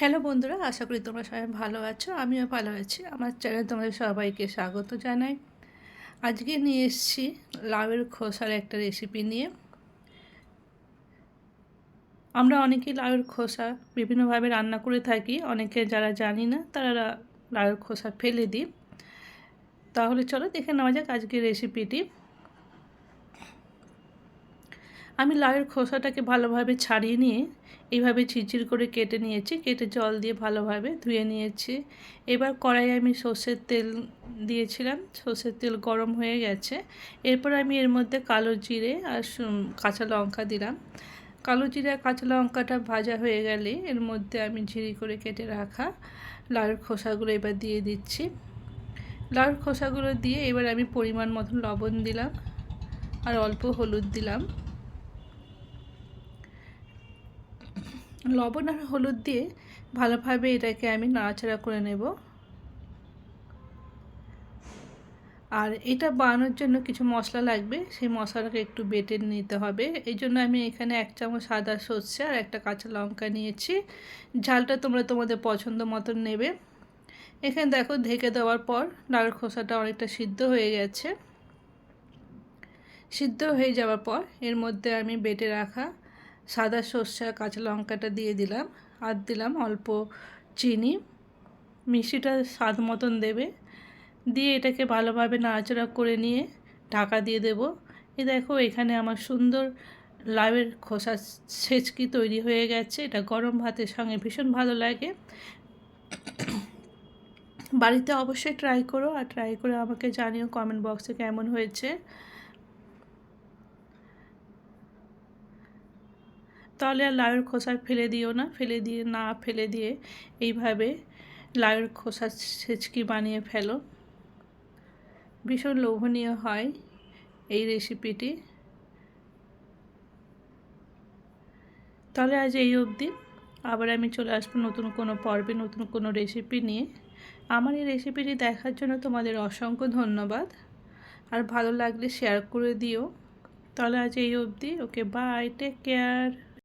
Hello বন্ধুরা, আশা করি তোমরা সবাই ভালো আছো। আমিও ভালো আছি। আমার চ্যানেলে তোমাদের সবাইকে স্বাগত জানাই। আজকে নিয়ে এসেছি লাউয়ের খোসার একটা রেসিপি নিয়ে। আমরা অনেকেই লাউয়ের খোসা বিভিন্নভাবে রান্না করে থাকি। অনেকে যারা জানি না তারা লাউয়ের খোসা ফেলে দিই। তাহলে চলো দেখে নেওয়া যাক আজকের রেসিপিটি। আমি লাউয়ের খোসাটাকে ভালোভাবে ছাড়িয়ে নিয়ে এইভাবে ঝিরঝির করে কেটে নিয়েছি। কেটে জল দিয়ে ভালোভাবে ধুয়ে নিয়েছি। এবার কড়াইয়ে আমি সর্ষের তেল দিয়েছিলাম। সর্ষের তেল গরম হয়ে গেছে। এরপর আমি এর মধ্যে কালো জিরে আর কাঁচা লঙ্কা দিলাম। কালো জিরে আর কাঁচা লঙ্কাটা ভাজা হয়ে গেলে এর মধ্যে আমি ঝিরি করে কেটে রাখা লাউয়ের খোসাগুলো এবার দিয়ে দিচ্ছি। লাউয়ের খোসাগুলো দিয়ে এবার আমি পরিমাণ মতন লবণ দিলাম আর অল্প হলুদ দিলাম। লবণ আর হলুদ দিয়ে ভালোভাবে এটাকে আমি নাড়াচাড়া করে নেব। আর এটা বানানোর জন্য কিছু মশলা লাগবে, সেই মশলাটাকে একটু বেটে নিতে হবে। এই জন্য আমি এখানে 1 চামচ সাদা সর্ষে আর একটা কাঁচা লঙ্কা নিয়েছি। ঝালটা তোমরা তোমাদের পছন্দ মতন নেবে। এখানে দেখো ঢেকে দেওয়ার পর লাউয়ের খোসাটা অনেকটা সিদ্ধ হয়ে গেছে। সিদ্ধ হয়ে যাওয়ার পর এর মধ্যে আমি বেটে রাখা সাদা সর্ষে আর কাঁচা লঙ্কাটা দিয়ে দিলাম। আর দিলাম অল্প চিনি। মিষ্টিটা স্বাদ মতন দেবে। দিয়ে এটাকে ভালোভাবে নাড়াচাড়া করে নিয়ে ঢাকা দিয়ে দেব। এই দেখো এখানে আমার সুন্দর লাউয়ের খোসা ছেচকি তৈরি হয়ে গেছে। এটা গরম ভাতের সঙ্গে ভীষণ ভালো লাগে। বাড়িতে অবশ্যই ট্রাই করো, আর ট্রাই করে আমাকে জানিও কমেন্ট বক্সে কেমন হয়েছে। তাহলে আর লাউয়ের খোসা ফেলে দিও না, ফেলে দিয়ে এইভাবে লাউয়ের খোসা ছেচকি বানিয়ে ফেলো। ভীষণ লোভনীয় হয় এই রেসিপিটি। তাহলে আজ এই অবধি। আবার আমি চলে আসবো নতুন কোনো পর্বে, নতুন কোনো রেসিপি নিয়ে। আমার এই রেসিপিটি দেখার জন্য তোমাদের অসংখ্য ধন্যবাদ। আর ভালো লাগলে শেয়ার করে দিও। তাহলে আজ এই অবধি। ওকে, বাই, টেক কেয়ার।